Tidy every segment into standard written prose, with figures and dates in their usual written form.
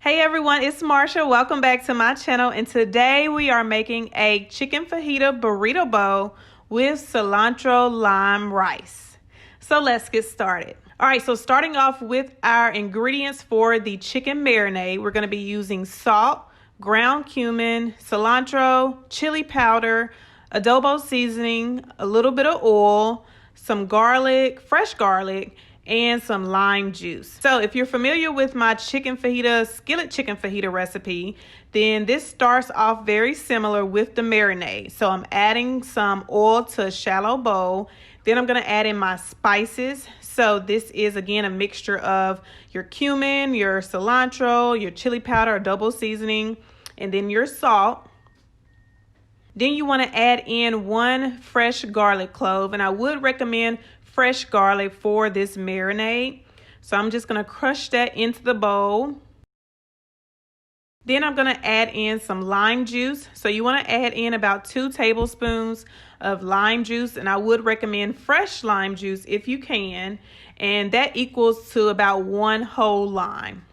Hey everyone, it's Marsha. Welcome back to my channel, and today we are making a chicken fajita burrito bowl with cilantro lime rice. So let's get started. All right, so starting off with our ingredients for the chicken marinade, we're going to be using salt, ground cumin, cilantro, chili powder, adobo seasoning, a little bit of oil, some garlic, fresh garlic, and some lime juice. So if you're familiar with my skillet chicken fajita recipe, then this starts off very similar with the marinade. So I'm adding some oil to a shallow bowl. Then I'm going to add in my spices. So this is again a mixture of your cumin, your cilantro, your chili powder, adobo seasoning, and then your salt. Then you want to add in one fresh garlic clove, and I would recommend fresh garlic for this marinade. So I'm just going to crush that into the bowl. Then I'm going to add in some lime juice. So you want to add in about 2 tablespoons of lime juice, and I would recommend fresh lime juice if you can, and that equals to about 1 whole lime.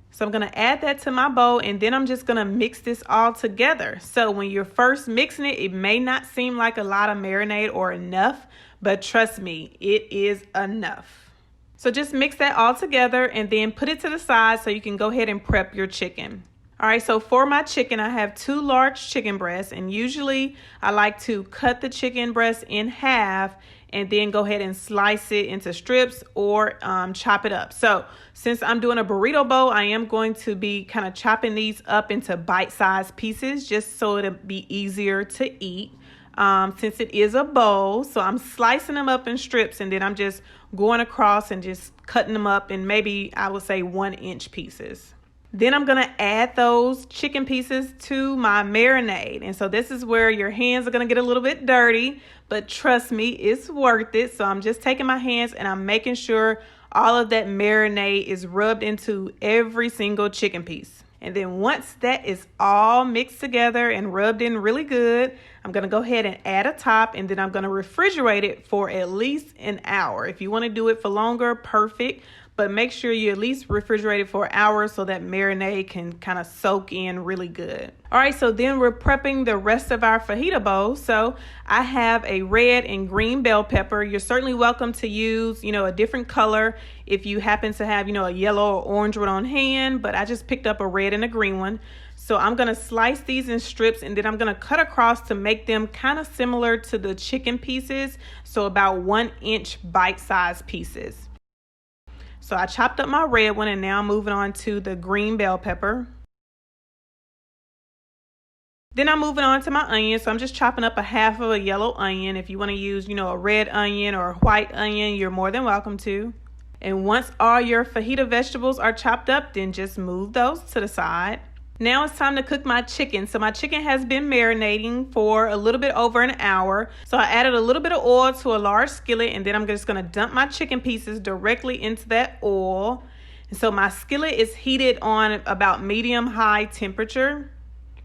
So I'm going to add that to my bowl, and then I'm just going to mix this all together. So when you're first mixing it, it may not seem like a lot of marinade or enough, but trust me, it is enough. So just mix that all together and then put it to the side so you can go ahead and prep your chicken. All right, so for my chicken, I have 2 large chicken breasts, and usually I like to cut the chicken breast in half and then go ahead and slice it into strips or chop it up. So since I'm doing a burrito bowl, I am going to be kind of chopping these up into bite-sized pieces just so it'll be easier to eat. Since it is a bowl, so I'm slicing them up in strips, and then I'm just going across and just cutting them up in maybe, I would say, 1-inch pieces. Then I'm going to add those chicken pieces to my marinade. And so this is where your hands are going to get a little bit dirty, but trust me, it's worth it. So I'm just taking my hands and I'm making sure all of that marinade is rubbed into every single chicken piece. And then once that is all mixed together and rubbed in really good, I'm going to go ahead and add a top, and then I'm going to refrigerate it for at least an hour. If you want to do it for longer, perfect. But make sure you at least refrigerate it for an hour so that marinade can kind of soak in really good. All right, so then we're prepping the rest of our fajita bowl. So I have a red and green bell pepper. You're certainly welcome to use, a different color if you happen to have, a yellow or orange one on hand, but I just picked up a red and a green one. So I'm going to slice these in strips, and then I'm going to cut across to make them kind of similar to the chicken pieces. So about 1-inch bite-sized pieces. So I chopped up my red one, and now I'm moving on to the green bell pepper. Then I'm moving on to my onion. So I'm just chopping up a half of a yellow onion. If you want to use, a red onion or a white onion, you're more than welcome to. And once all your fajita vegetables are chopped up, then just move those to the side. Now it's time to cook my chicken. So my chicken has been marinating for a little bit over an hour. So I added a little bit of oil to a large skillet, and then I'm just going to dump my chicken pieces directly into that oil. And so my skillet is heated on about medium-high temperature.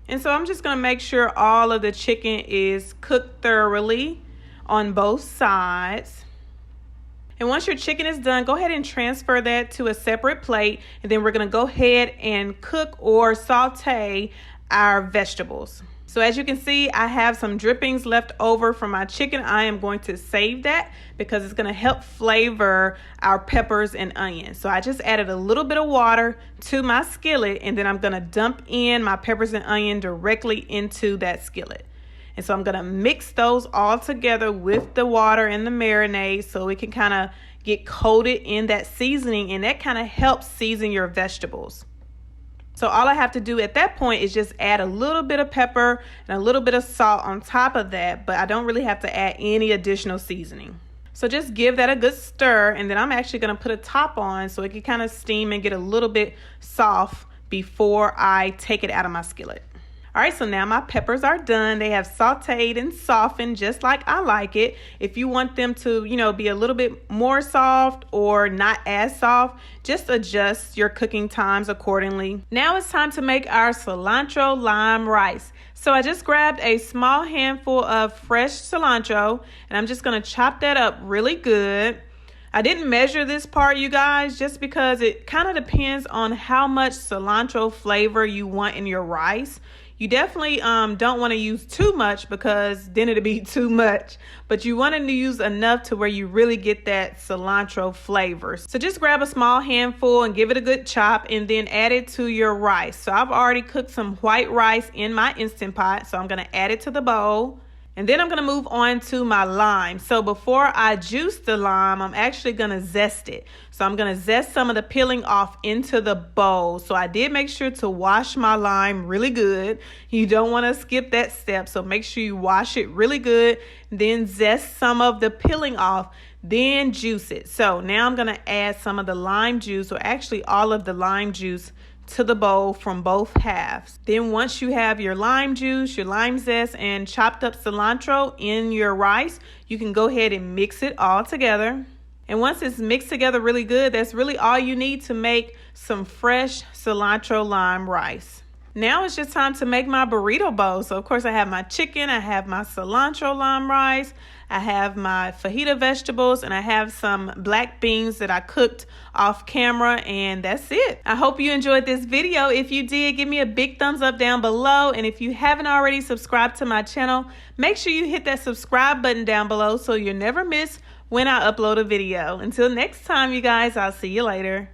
And so I'm just going to make sure all of the chicken is cooked thoroughly on both sides. And once your chicken is done, go ahead and transfer that to a separate plate. And then we're going to go ahead and cook or saute our vegetables. So as you can see, I have some drippings left over from my chicken. I am going to save that because it's going to help flavor our peppers and onions. So I just added a little bit of water to my skillet, and then I'm going to dump in my peppers and onion directly into that skillet. And so I'm going to mix those all together with the water and the marinade so it can kind of get coated in that seasoning, and that kind of helps season your vegetables. So all I have to do at that point is just add a little bit of pepper and a little bit of salt on top of that, but I don't really have to add any additional seasoning. So just give that a good stir, and then I'm actually going to put a top on so it can kind of steam and get a little bit soft before I take it out of my skillet. All right, so now my peppers are done. They have sauteed and softened just like I like it. If you want them to, be a little bit more soft or not as soft, just adjust your cooking times accordingly. Now it's time to make our cilantro lime rice. So I just grabbed a small handful of fresh cilantro, and I'm just going to chop that up really good. I didn't measure this part, you guys, just because it kind of depends on how much cilantro flavor you want in your rice. You definitely don't want to use too much because then it'll be too much. But you want to use enough to where you really get that cilantro flavor. So just grab a small handful and give it a good chop and then add it to your rice. So I've already cooked some white rice in my Instant Pot. So I'm going to add it to the bowl. And then I'm going to move on to my lime. So before I juice the lime, I'm actually going to zest it. So I'm going to zest some of the peeling off into the bowl. So I did make sure to wash my lime really good. You don't want to skip that step. So make sure you wash it really good. Then zest some of the peeling off. Then juice it. So now I'm going to add some of the lime juice, or actually all of the lime juice, to the bowl from both halves. Then once you have your lime juice, your lime zest, and chopped up cilantro in your rice, you can go ahead and mix it all together. And once it's mixed together really good, that's really all you need to make some fresh cilantro lime rice. Now it's just time to make my burrito bowl. So of course I have my chicken, I have my cilantro lime rice, I have my fajita vegetables, and I have some black beans that I cooked off camera, and that's it. I hope you enjoyed this video. If you did, give me a big thumbs up down below. And if you haven't already subscribed to my channel, make sure you hit that subscribe button down below so you'll never miss when I upload a video. Until next time, you guys, I'll see you later.